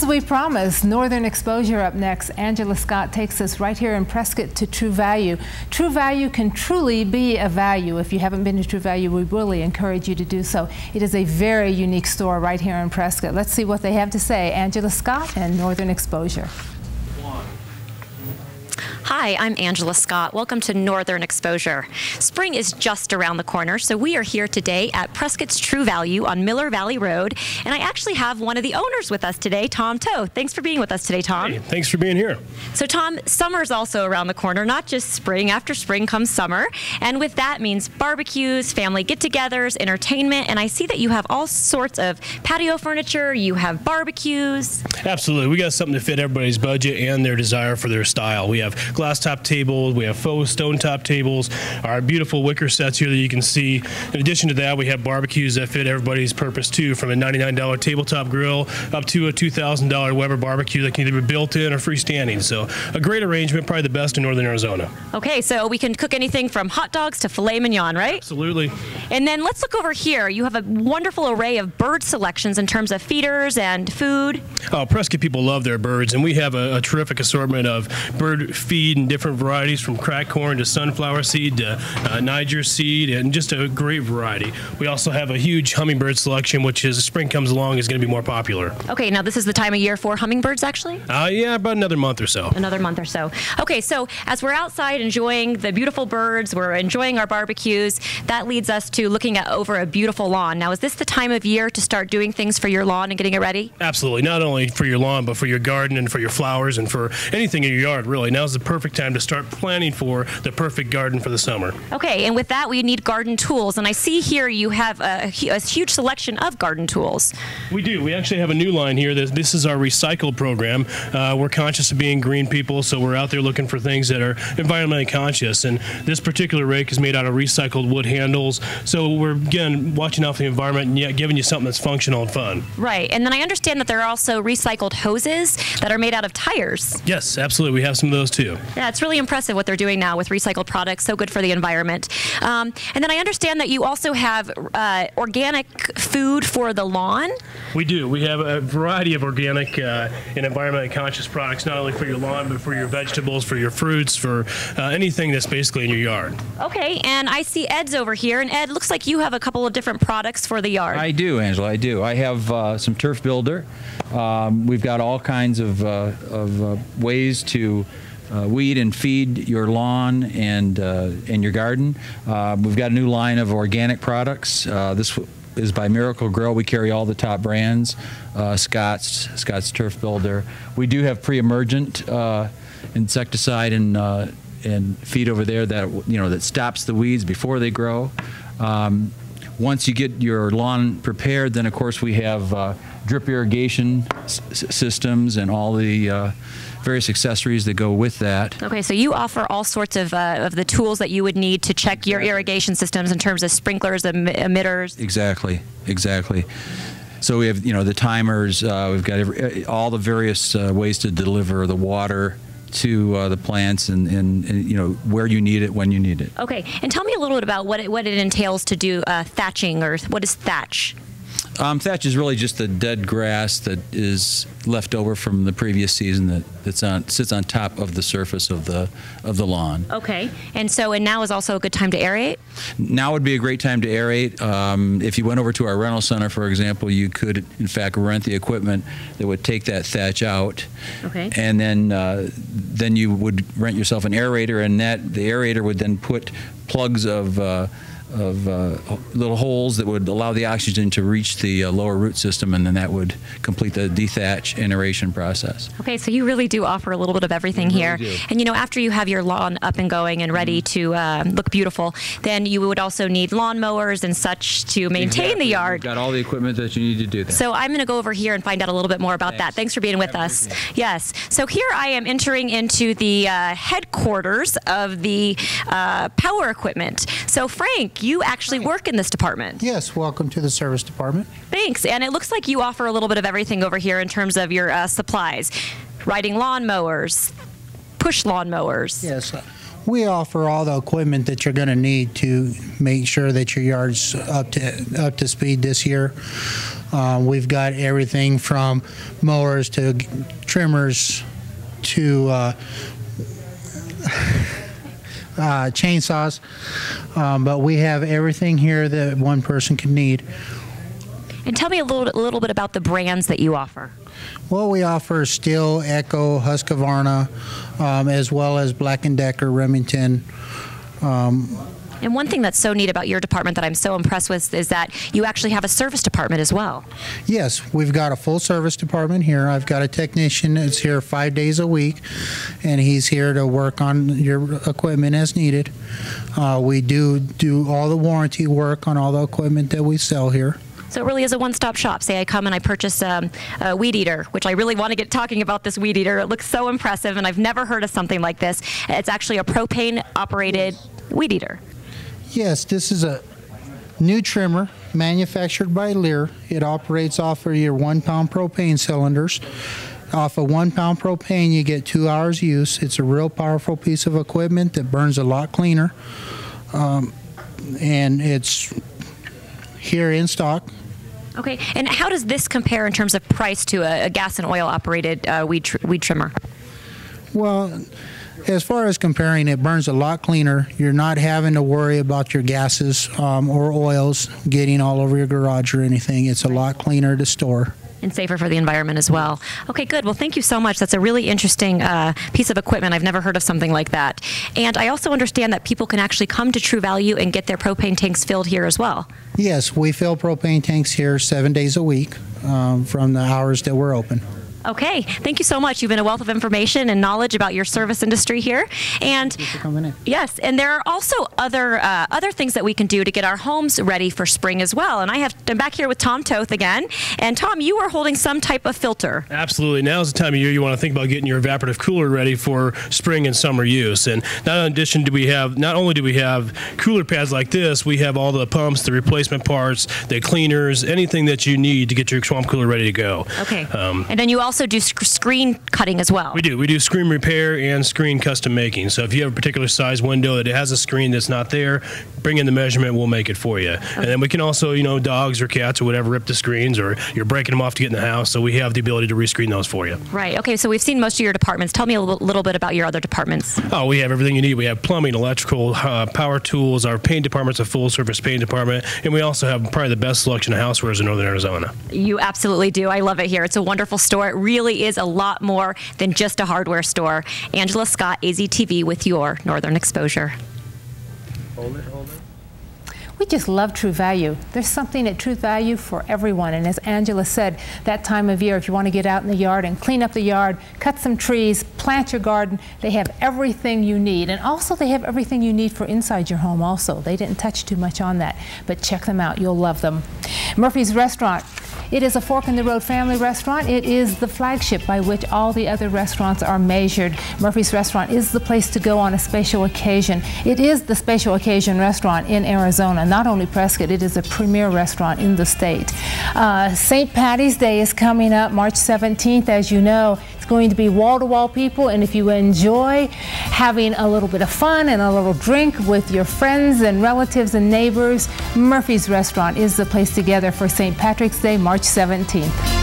As we promised, Northern Exposure up next. Angela Scott takes us right here in Prescott to TrueValue. TrueValue can truly be a value. If you haven't been to TrueValue, we really encourage you to do so. It is a very unique store right here in Prescott. Let's see what they have to say. Angela Scott and Northern Exposure. Hi, I'm Angela Scott. Welcome to Northern Exposure. Spring is just around the corner, so we are here today at Prescott's TrueValue on Miller Valley Road, and I actually have one of the owners with us today, Tom Toe. Thanks for being with us today, Tom. Hey, thanks for being here. So, Tom, summer's also around the corner, not just spring. After spring comes summer, and with that means barbecues, family get-togethers, entertainment, and I see that you have all sorts of patio furniture, you have barbecues. Absolutely. We got something to fit everybody's budget and their desire for their style. We have glass top tables, we have faux stone top tables, our beautiful wicker sets here that you can see. In addition to that, we have barbecues that fit everybody's purpose too, from a $99 tabletop grill up to a $2,000 Weber barbecue that can either be built in or freestanding. So a great arrangement, probably the best in Northern Arizona. Okay, so we can cook anything from hot dogs to filet mignon, right? Absolutely. And then let's look over here. You have a wonderful array of bird selections in terms of feeders and food. Oh, Prescott people love their birds, and we have a terrific assortment of bird feed and different varieties, from cracked corn to sunflower seed to Niger seed, and just a great variety. We also have a huge hummingbird selection, which as spring comes along is going to be more popular. Okay, now this is the time of year for hummingbirds, actually? Yeah, about another month or so. Another month or so. Okay, so as we're outside enjoying the beautiful birds, we're enjoying our barbecues, that leads us to looking at over a beautiful lawn. Now, is this the time of year to start doing things for your lawn and getting it ready? Absolutely. Not only for your lawn, but for your garden and for your flowers and for anything in your yard, really. Now's the perfect time to start planning for the perfect garden for the summer. Okay, and with that, we need garden tools. And I see here you have a huge selection of garden tools. We do. We actually have a new line here. This is our recycled program. We're conscious of being green people, so we're out there looking for things that are environmentally conscious. And this particular rake is made out of recycled wood handles. So we're, again, watching out for the environment and yet giving you something that's functional and fun. Right. And then I understand that there are also recycled hoses that are made out of tires. Yes, absolutely. We have some of those too. Yeah, it's really impressive what they're doing now with recycled products. So good for the environment. And then I understand that you also have organic food for the lawn. We do. We have a variety of organic and environmentally conscious products, not only for your lawn, but for your vegetables, for your fruits, for anything that's basically in your yard. Okay, and I see Ed's over here, and Ed, looks like you have a couple of different products for the yard. I do, Angela, I do. I have some turf builder. We've got all kinds of ways to weed and feed your lawn and your garden. We've got a new line of organic products. This is by Miracle Grow. We carry all the top brands, Scott's Turf Builder. We do have pre-emergent insecticide and feed over there that that stops the weeds before they grow. Once you get your lawn prepared, then of course we have drip irrigation systems and all the various accessories that go with that. Okay, so you offer all sorts of the tools that you would need to check your irrigation systems in terms of sprinklers, emitters. Exactly. So we have the timers. We've got all the various ways to deliver the water to the plants and where you need it, when you need it. Okay, and tell me a little bit about what it entails to do thatching, or what is thatch? Thatch is really just the dead grass that is left over from the previous season that sits on top of the surface of the lawn. Okay, and now is also a good time to aerate? Now would be a great time to aerate. If you went over to our rental center, for example, you could in fact rent the equipment that would take that thatch out. Okay. And then you would rent yourself an aerator, and the aerator would then put plugs of little holes that would allow the oxygen to reach the lower root system, and then that would complete the dethatch and aeration process. Okay, so you really do offer a little bit of everything here. Really do. And after you have your lawn up and going and ready to look beautiful, then you would also need lawn mowers and such to maintain the yard. You've got all the equipment that you need to do that. So I'm going to go over here and find out a little bit more about that. Thanks for being with us. Yes. So here I am entering into the headquarters of the power equipment. So Frank, you actually work in this department. Yes, welcome to the service department. Thanks. And it looks like you offer a little bit of everything over here in terms of your supplies. Riding lawn mowers, push lawn mowers. Yes, We offer all the equipment that you're going to need to make sure that your yard's up to speed this year. We've got everything from mowers to trimmers to chainsaws, but we have everything here that one person can need. And tell me a little bit about the brands that you offer. Well, we offer Stihl, Echo, Husqvarna, as well as Black & Decker, Remington. And one thing that's so neat about your department that I'm so impressed with is that you actually have a service department as well. Yes, we've got a full service department here. I've got a technician that's here 5 days a week, and he's here to work on your equipment as needed. We do all the warranty work on all the equipment that we sell here. So it really is a one-stop shop. Say I come and I purchase a weed eater, which I really want to get talking about this weed eater. It looks so impressive, and I've never heard of something like this. It's actually a propane-operated weed eater. Yes, this is a new trimmer manufactured by Lear. It operates off of your 1 pound propane cylinders. Off of 1 pound propane, you get 2 hours use. It's a real powerful piece of equipment that burns a lot cleaner. And it's here in stock. Okay, and how does this compare in terms of price to a gas and oil operated weed trimmer? Well, as far as comparing, it burns a lot cleaner. You're not having to worry about your gases or oils getting all over your garage or anything. It's a lot cleaner to store. And safer for the environment as well. Okay, good. Well, thank you so much. That's a really interesting piece of equipment. I've never heard of something like that. And I also understand that people can actually come to TrueValue and get their propane tanks filled here as well. Yes, we fill propane tanks here 7 days a week from the hours that we're open. Okay, thank you so much. You've been a wealth of information and knowledge about your service industry here. And Thank you for coming in. yes, and there are also other things that we can do to get our homes ready for spring as well. And I'm back here with Tom Toth again. And Tom, you are holding some type of filter. Absolutely. Now is the time of year you want to think about getting your evaporative cooler ready for spring and summer use. And not only do we have cooler pads like this, we have all the pumps, the replacement parts, the cleaners, anything that you need to get your swamp cooler ready to go. Okay. And then you also do screen cutting as well. We do. We do screen repair and screen custom making. So if you have a particular size window that it has a screen that's not there, bring in the measurement, we'll make it for you. Okay. And then we can also, dogs or cats or whatever rip the screens, or you're breaking them off to get in the house, so we have the ability to rescreen those for you. Right. Okay, so we've seen most of your departments. Tell me a little bit about your other departments. Oh, we have everything you need. We have plumbing, electrical, power tools. Our paint department's a full-service paint department, and we also have probably the best selection of housewares in Northern Arizona. You absolutely do. I love it here. It's a wonderful store. It really is a lot more than just a hardware store. Angela Scott, AZTV, with your Northern Exposure. Hold it. We just love TrueValue. There's something at TrueValue for everyone. And as Angela said, that time of year, if you want to get out in the yard and clean up the yard, cut some trees, plant your garden, they have everything you need. And also they have everything you need for inside your home also. They didn't touch too much on that, but check them out. You'll love them. Murphy's Restaurant. It is a fork-in-the-road family restaurant. It is the flagship by which all the other restaurants are measured. Murphy's Restaurant is the place to go on a special occasion. It is the special occasion restaurant in Arizona. Not only Prescott, it is a premier restaurant in the state. St. Patty's Day is coming up March 17th. As you know, it's going to be wall-to-wall people, and if you enjoy having a little bit of fun and a little drink with your friends and relatives and neighbors, Murphy's Restaurant is the place together for St. Patrick's Day, March 17th.